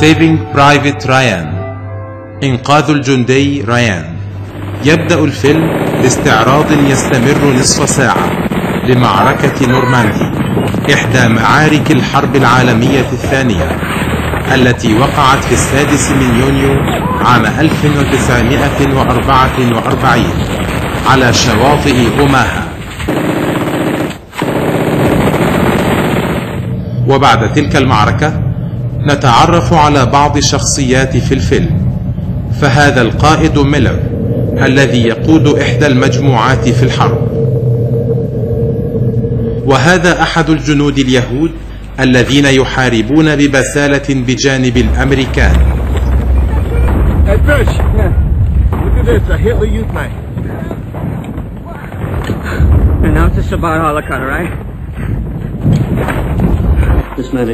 Saving Private Ryan، إنقاذ الجندي ريان. يبدأ الفيلم باستعراض يستمر نصف ساعة لمعركة نورماندي، إحدى معارك الحرب العالمية الثانية التي وقعت في 6 يونيو عام 1944 على شواطئ أوماها. وبعد تلك المعركة نتعرف على بعض شخصيات في الفيلم. فهذا القائد ميلر الذي يقود إحدى المجموعات في الحرب، وهذا أحد الجنود اليهود الذين يحاربون ببسالة بجانب الأمريكان.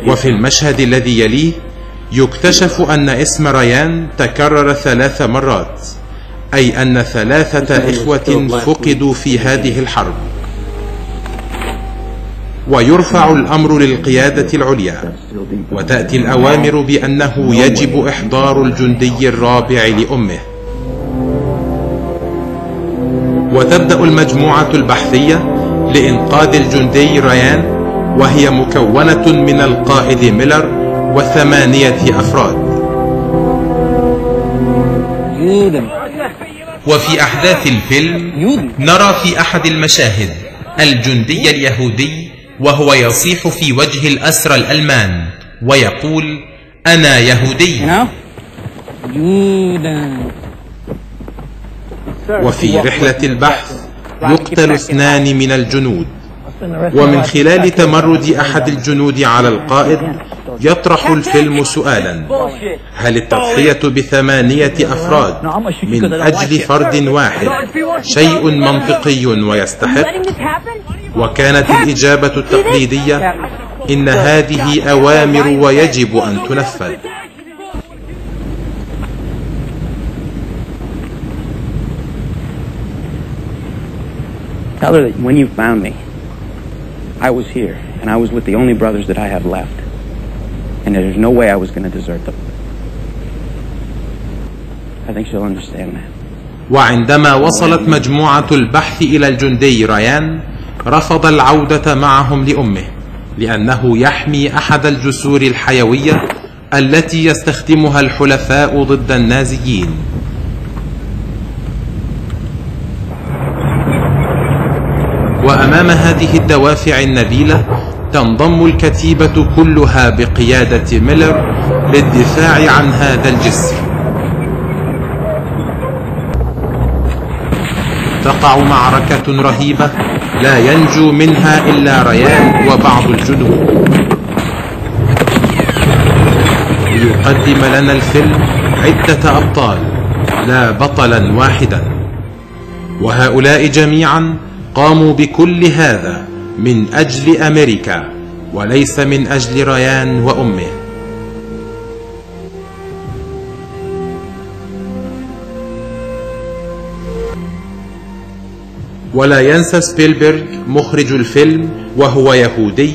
وفي المشهد الذي يليه يكتشف أن اسم ريان تكرر 3 مرات، أي أن 3 إخوة فقدوا في هذه الحرب. ويرفع الأمر للقيادة العليا، وتأتي الأوامر بأنه يجب إحضار الجندي الرابع لأمه. وتبدأ المجموعة البحثية لإنقاذ الجندي ريان، وهي مكونة من القائد ميلر و8 أفراد. وفي أحداث الفيلم نرى في أحد المشاهد الجندي اليهودي وهو يصيح في وجه الأسرى الألمان ويقول: أنا يهودي. وفي رحلة البحث يقتل 2 من الجنود، ومن خلال تمرد أحد الجنود على القائد يطرح الفيلم سؤالا: هل التضحية ب8 أفراد من أجل فرد واحد شيء منطقي ويستحق؟ وكانت الإجابة التقليدية: إن هذه أوامر ويجب أن تنفذ. Tell her that when you found me, I was here, and I was with the only brothers that I have left, and there's no way I was going to desert them. I think she'll understand that. وعندما وصلت مجموعة البحث إلى الجندي ريان، رفض العودة معهم لأمه، لأنه يحمي أحد الجسور الحيوية التي يستخدمها الحلفاء ضد النازيين. وأمام هذه الدوافع النبيلة تنضم الكتيبة كلها بقيادة ميلر للدفاع عن هذا الجسر. تقع معركة رهيبة لا ينجو منها إلا ريان وبعض الجنود. ليقدم لنا الفيلم عدة أبطال لا بطلا واحدا، وهؤلاء جميعا قاموا بكل هذا من أجل أمريكا وليس من أجل ريان وأمه. ولا ينسى سبيلبرغ مخرج الفيلم وهو يهودي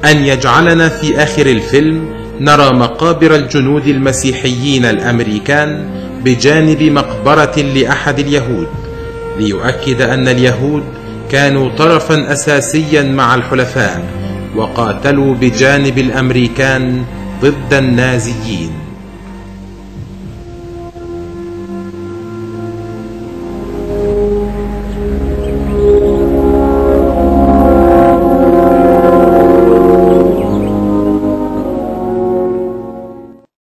أن يجعلنا في آخر الفيلم نرى مقابر الجنود المسيحيين الأمريكان بجانب مقبرة لأحد اليهود، ليؤكد أن اليهود كانوا طرفا أساسيا مع الحلفاء وقاتلوا بجانب الأمريكان ضد النازيين.